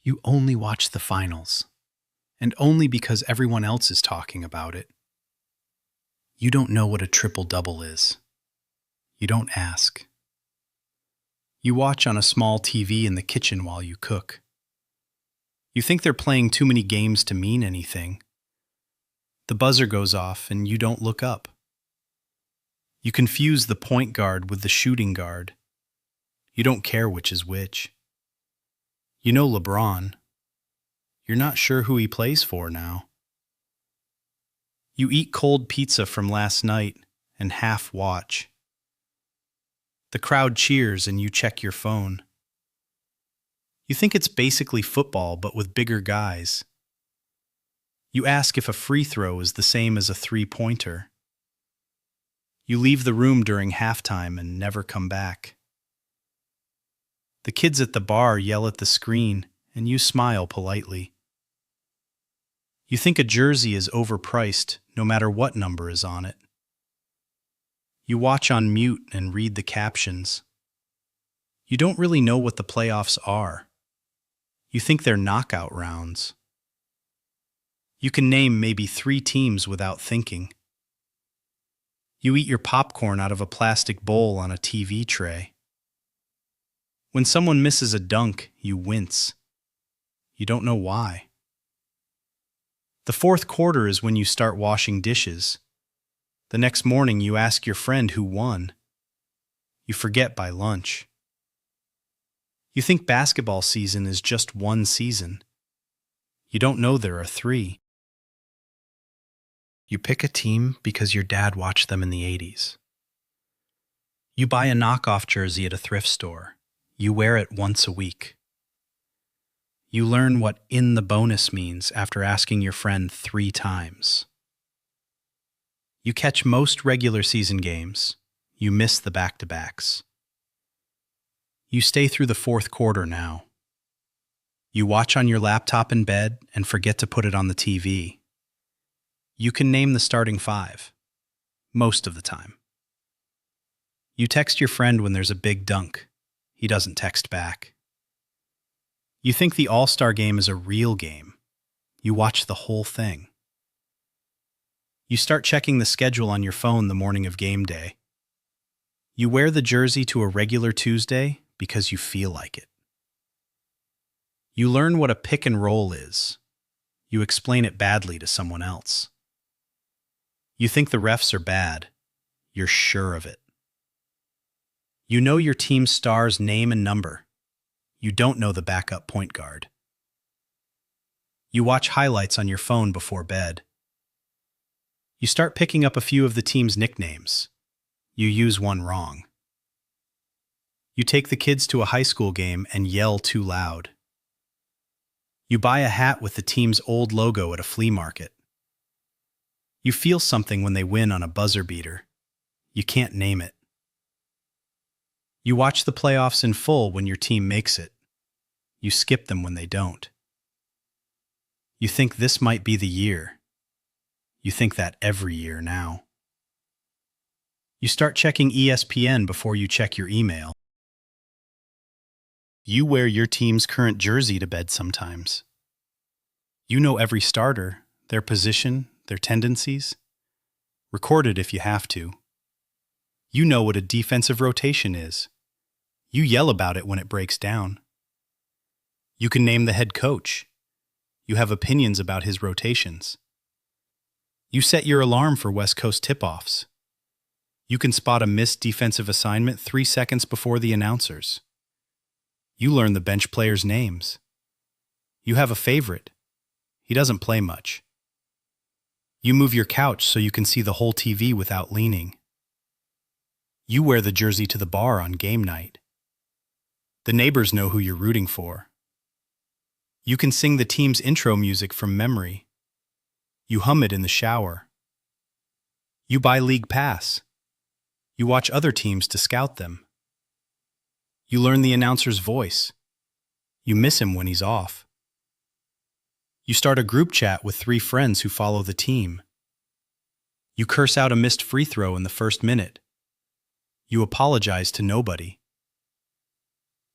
You only watch the finals, and only because everyone else is talking about it. You don't know what a triple-double is. You don't ask. You watch on a small TV in the kitchen while you cook. You think they're playing too many games to mean anything. The buzzer goes off and you don't look up. You confuse the point guard with the shooting guard. You don't care which is which. You know LeBron. You're not sure who he plays for now. You eat cold pizza from last night and half watch. The crowd cheers and you check your phone. You think it's basically football but with bigger guys. You ask if a free throw is the same as a three-pointer. You leave the room during halftime and never come back. The kids at the bar yell at the screen and you smile politely. You think a jersey is overpriced no matter what number is on it. You watch on mute and read the captions. You don't really know what the playoffs are. You think they're knockout rounds. You can name maybe 3 teams without thinking. You eat your popcorn out of a plastic bowl on a TV tray. When someone misses a dunk, you wince. You don't know why. The fourth quarter is when you start washing dishes. The next morning you ask your friend who won. You forget by lunch. You think basketball season is just one season. You don't know there are 3. You pick a team because your dad watched them in the 80s. You buy a knockoff jersey at a thrift store. You wear it once a week. You learn what "in the bonus" means after asking your friend 3 times. You catch most regular season games. You miss the back-to-backs. You stay through the fourth quarter now. You watch on your laptop in bed and forget to put it on the TV. You can name the starting 5, most of the time. You text your friend when there's a big dunk. He doesn't text back. You think the All-Star game is a real game. You watch the whole thing. You start checking the schedule on your phone the morning of game day. You wear the jersey to a regular Tuesday because you feel like it. You learn what a pick and roll is. You explain it badly to someone else. You think the refs are bad. You're sure of it. You know your team's star's name and number. You don't know the backup point guard. You watch highlights on your phone before bed. You start picking up a few of the team's nicknames. You use one wrong. You take the kids to a high school game and yell too loud. You buy a hat with the team's old logo at a flea market. You feel something when they win on a buzzer beater. You can't name it. You watch the playoffs in full when your team makes it. You skip them when they don't. You think this might be the year. You think that every year now. You start checking ESPN before you check your email. You wear your team's current jersey to bed sometimes. You know every starter, their position, their tendencies. Record it if you have to. You know what a defensive rotation is. You yell about it when it breaks down. You can name the head coach. You have opinions about his rotations. You set your alarm for West Coast tip-offs. You can spot a missed defensive assignment 3 seconds before the announcers. You learn the bench players' names. You have a favorite. He doesn't play much. You move your couch so you can see the whole TV without leaning. You wear the jersey to the bar on game night. The neighbors know who you're rooting for. You can sing the team's intro music from memory. You hum it in the shower. You buy League Pass. You watch other teams to scout them. You learn the announcer's voice. You miss him when he's off. You start a group chat with 3 friends who follow the team. You curse out a missed free throw in the first minute. You apologize to nobody.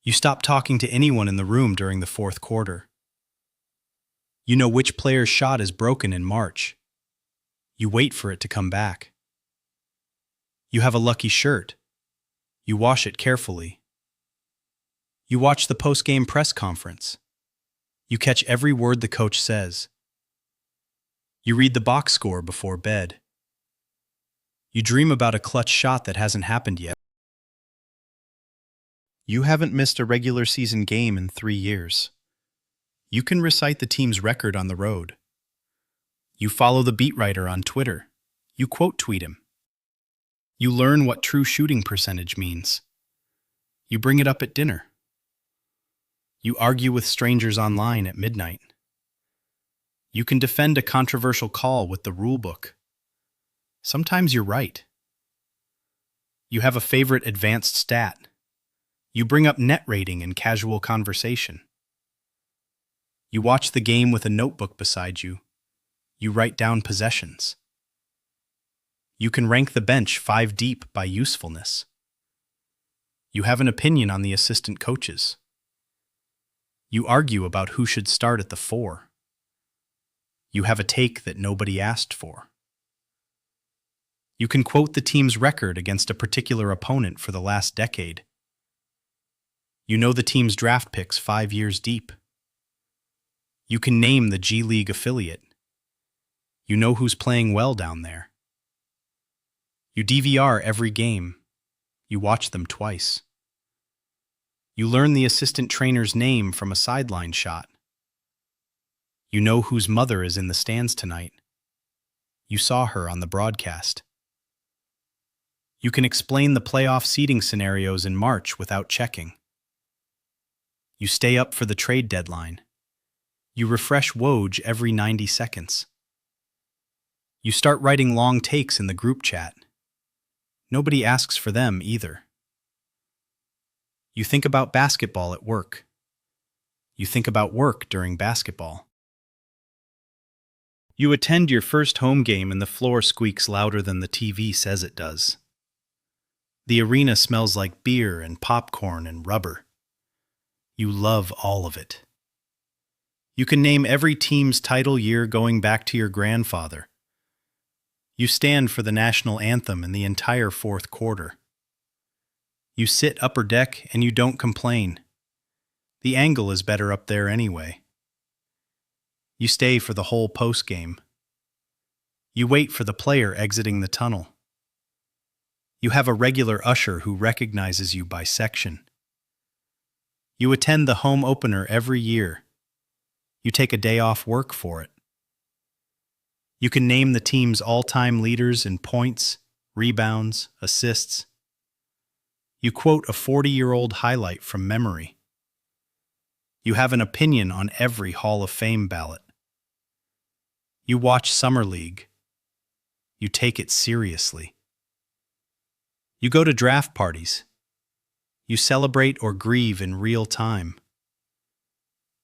You stop talking to anyone in the room during the fourth quarter. You know which player's shot is broken in March. You wait for it to come back. You have a lucky shirt. You wash it carefully. You watch the post-game press conference. You catch every word the coach says. You read the box score before bed. You dream about a clutch shot that hasn't happened yet. You haven't missed a regular season game in 3 years. You can recite the team's record on the road. You follow the beat writer on Twitter. You quote tweet him. You learn what true shooting percentage means. You bring it up at dinner. You argue with strangers online at midnight. You can defend a controversial call with the rulebook. Sometimes you're right. You have a favorite advanced stat. You bring up net rating in casual conversation. You watch the game with a notebook beside you. You write down possessions. You can rank the bench 5 deep by usefulness. You have an opinion on the assistant coaches. You argue about who should start at the 4. You have a take that nobody asked for. You can quote the team's record against a particular opponent for the last decade. You know the team's draft picks 5 years deep. You can name the G League affiliate. You know who's playing well down there. You DVR every game. You watch them twice. You learn the assistant trainer's name from a sideline shot. You know whose mother is in the stands tonight. You saw her on the broadcast. You can explain the playoff seeding scenarios in March without checking. You stay up for the trade deadline. You refresh Woj every 90 seconds. You start writing long takes in the group chat. Nobody asks for them either. You think about basketball at work. You think about work during basketball. You attend your first home game and the floor squeaks louder than the TV says it does. The arena smells like beer and popcorn and rubber. You love all of it. You can name every team's title year going back to your grandfather. You stand for the national anthem in the entire fourth quarter. You sit upper deck and you don't complain. The angle is better up there anyway. You stay for the whole postgame. You wait for the player exiting the tunnel. You have a regular usher who recognizes you by section. You attend the home opener every year. You take a day off work for it. You can name the team's all-time leaders in points, rebounds, assists. You quote a 40-year-old highlight from memory. You have an opinion on every Hall of Fame ballot. You watch Summer League. You take it seriously. You go to draft parties. You celebrate or grieve in real time.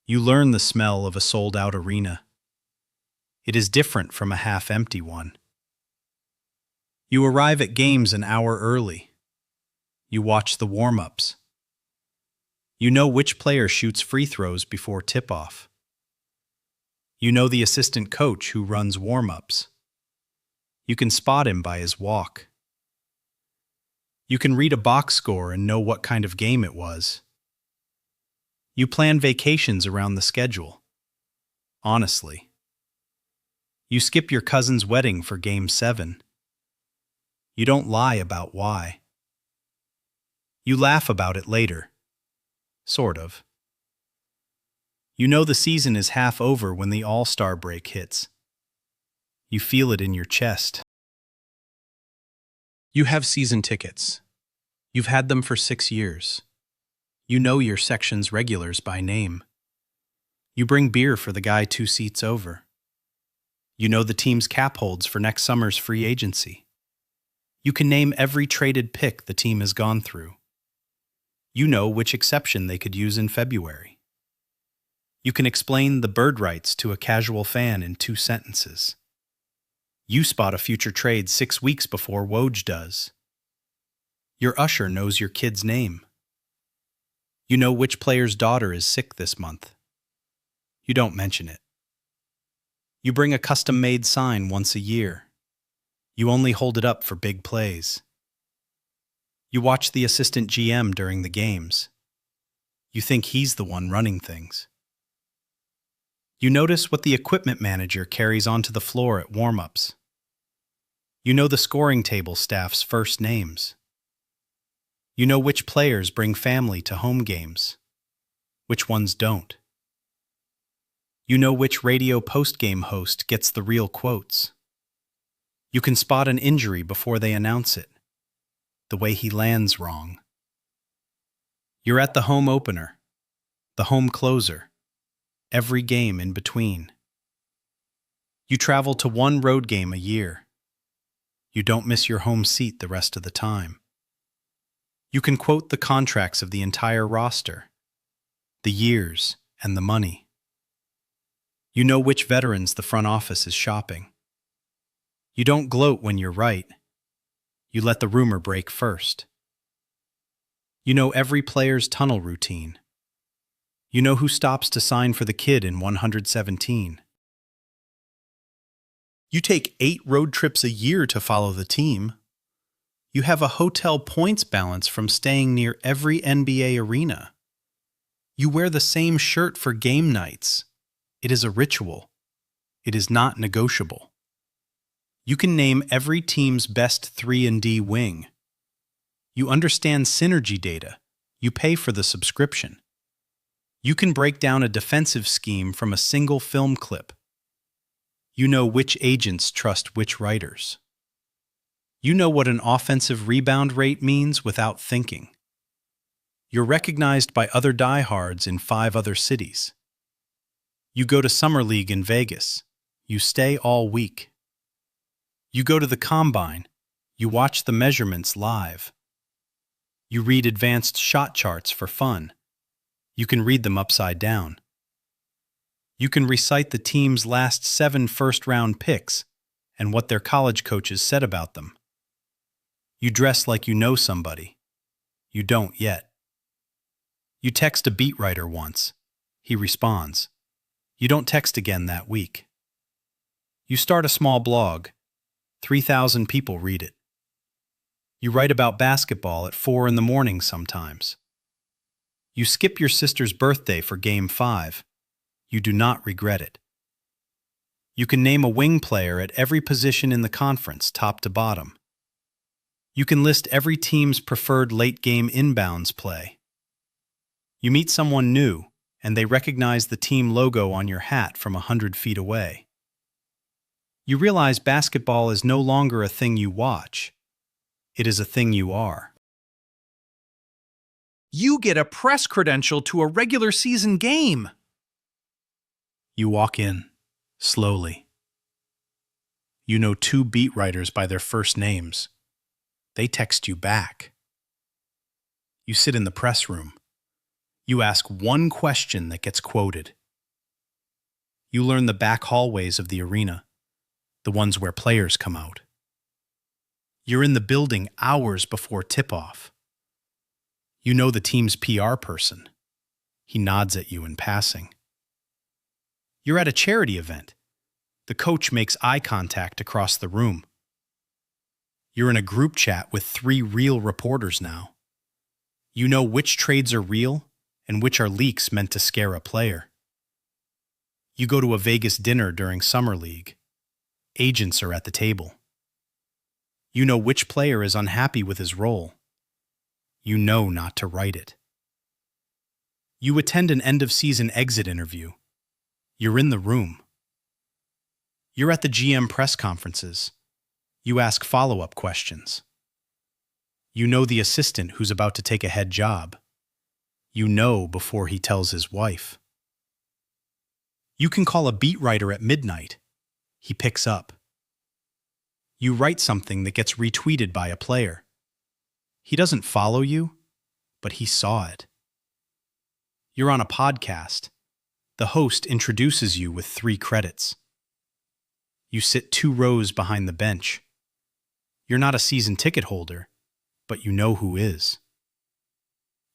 You learn the smell of a sold-out arena. It is different from a half-empty one. You arrive at games an hour early. You watch the warm-ups. You know which player shoots free throws before tip-off. You know the assistant coach who runs warm-ups. You can spot him by his walk. You can read a box score and know what kind of game it was. You plan vacations around the schedule. Honestly. You skip your cousin's wedding for Game 7. You don't lie about why. You laugh about it later. Sort of. You know the season is half over when the All-Star break hits. You feel it in your chest. You have season tickets. You've had them for 6 years. You know your section's regulars by name. You bring beer for the guy 2 seats over. You know the team's cap holds for next summer's free agency. You can name every traded pick the team has gone through. You know which exception they could use in February. You can explain the bird rights to a casual fan in 2 sentences. You spot a future trade 6 weeks before Woj does. Your usher knows your kid's name. You know which player's daughter is sick this month. You don't mention it. You bring a custom-made sign once a year. You only hold it up for big plays. You watch the assistant GM during the games. You think he's the one running things. You notice what the equipment manager carries onto the floor at warm-ups. You know the scoring table staff's first names. You know which players bring family to home games, which ones don't. You know which radio post-game host gets the real quotes. You can spot an injury before they announce it, the way he lands wrong. You're at the home opener, the home closer, every game in between. You travel to one road game a year. You don't miss your home seat the rest of the time. You can quote the contracts of the entire roster, the years, and the money. You know which veterans the front office is shopping. You don't gloat when you're right. You let the rumor break first. You know every player's tunnel routine. You know who stops to sign for the kid in 117. You take 8 road trips a year to follow the team. You have a hotel points balance from staying near every NBA arena. You wear the same shirt for game nights. It is a ritual. It is not negotiable. You can name every team's best 3-and-D wing. You understand synergy data. You pay for the subscription. You can break down a defensive scheme from a single film clip. You know which agents trust which writers. You know what an offensive rebound rate means without thinking. You're recognized by other diehards in 5 other cities. You go to Summer League in Vegas. You stay all week. You go to the Combine. You watch the measurements live. You read advanced shot charts for fun. You can read them upside down. You can recite the team's last 7 first-round picks and what their college coaches said about them. You dress like you know somebody. You don't yet. You text a beat writer once. He responds. You don't text again that week. You start a small blog. 3,000 people read it. You write about basketball at 4 in the morning sometimes. You skip your sister's birthday for Game 5. You do not regret it. You can name a wing player at every position in the conference, top to bottom. You can list every team's preferred late-game inbounds play. You meet someone new, and they recognize the team logo on your hat from 100 feet away. You realize basketball is no longer a thing you watch. It is a thing you are. You get a press credential to a regular season game. You walk in, slowly. You know 2 beat writers by their first names. They text you back. You sit in the press room. You ask one question that gets quoted. You learn the back hallways of the arena, the ones where players come out. You're in the building hours before tip-off. You know the team's PR person. He nods at you in passing. You're at a charity event. The coach makes eye contact across the room. You're in a group chat with 3 real reporters now. You know which trades are real and which are leaks meant to scare a player. You go to a Vegas dinner during Summer League. Agents are at the table. You know which player is unhappy with his role. You know not to write it. You attend an end-of-season exit interview. You're in the room. You're at the GM press conferences. You ask follow-up questions. You know the assistant who's about to take a head job. You know before he tells his wife. You can call a beat writer at midnight. He picks up. You write something that gets retweeted by a player. He doesn't follow you, but he saw it. You're on a podcast. The host introduces you with 3 credits. You sit 2 rows behind the bench. You're not a season ticket holder, but you know who is.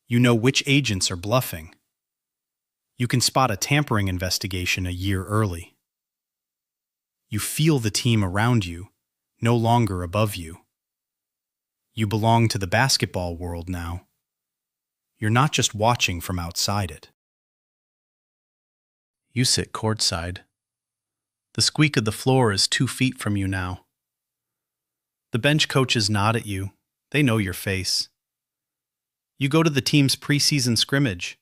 You know which agents are bluffing. You can spot a tampering investigation a year early. You feel the team around you, no longer above you. You belong to the basketball world now. You're not just watching from outside it. You sit courtside. The squeak of the floor is 2 feet from you now. The bench coaches nod at you. They know your face. You go to the team's preseason scrimmage.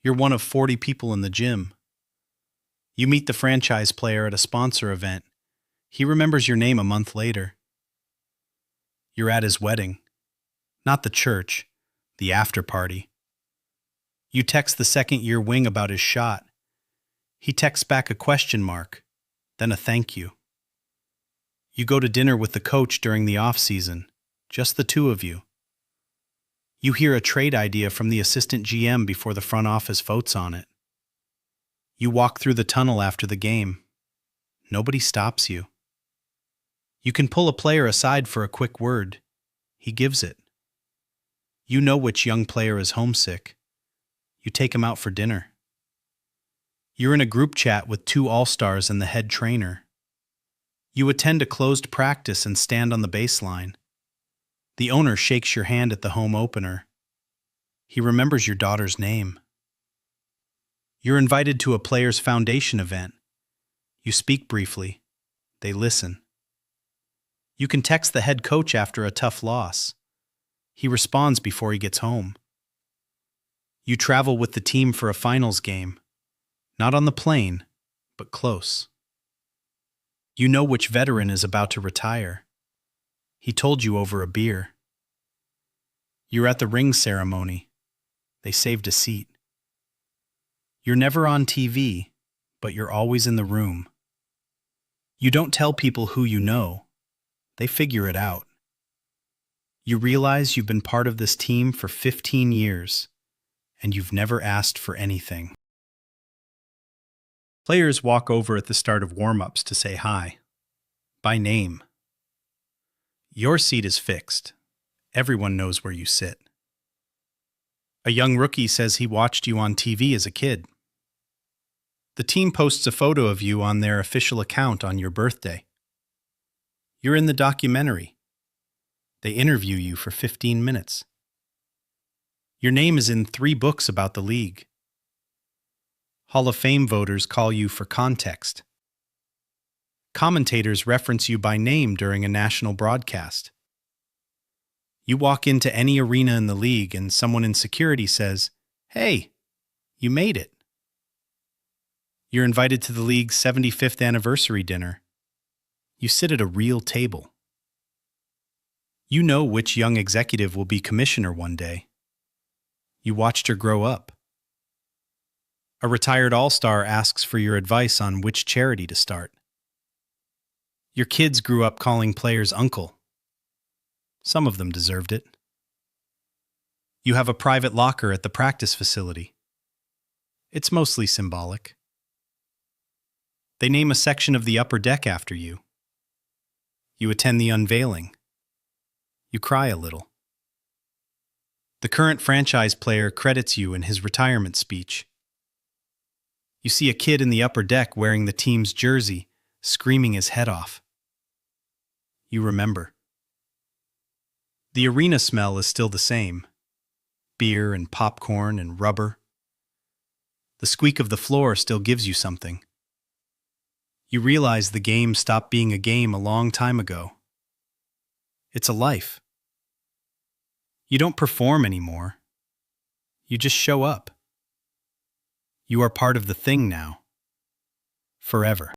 You're one of 40 people in the gym. You meet the franchise player at a sponsor event. He remembers your name a month later. You're at his wedding. Not the church, the after party. You text the second-year wing about his shot. He texts back a question mark, then a thank you. You go to dinner with the coach during the off-season, just the two of you. You hear a trade idea from the assistant GM before the front office votes on it. You walk through the tunnel after the game. Nobody stops you. You can pull a player aside for a quick word. He gives it. You know which young player is homesick. You take him out for dinner. You're in a group chat with 2 all-stars and the head trainer. You attend a closed practice and stand on the baseline. The owner shakes your hand at the home opener. He remembers your daughter's name. You're invited to a Players Foundation event. You speak briefly. They listen. You can text the head coach after a tough loss. He responds before he gets home. You travel with the team for a finals game. Not on the plane, but close. You know which veteran is about to retire. He told you over a beer. You're at the ring ceremony. They saved a seat. You're never on TV, but you're always in the room. You don't tell people who you know. They figure it out. You realize you've been part of this team for 15 years, and you've never asked for anything. Players walk over at the start of warm-ups to say hi, by name. Your seat is fixed. Everyone knows where you sit. A young rookie says he watched you on TV as a kid. The team posts a photo of you on their official account on your birthday. You're in the documentary. They interview you for 15 minutes. Your name is in 3 books about the league. Hall of Fame voters call you for context. Commentators reference you by name during a national broadcast. You walk into any arena in the league and someone in security says, "Hey, you made it." You're invited to the league's 75th anniversary dinner. You sit at a real table. You know which young executive will be commissioner one day. You watched her grow up. A retired all-star asks for your advice on which charity to start. Your kids grew up calling players uncle. Some of them deserved it. You have a private locker at the practice facility. It's mostly symbolic. They name a section of the upper deck after you. You attend the unveiling. You cry a little. The current franchise player credits you in his retirement speech. You see a kid in the upper deck wearing the team's jersey, screaming his head off. You remember. The arena smell is still the same. Beer and popcorn and rubber. The squeak of the floor still gives you something. You realize the game stopped being a game a long time ago. It's a life. You don't perform anymore. You just show up. You are part of the thing now. Forever.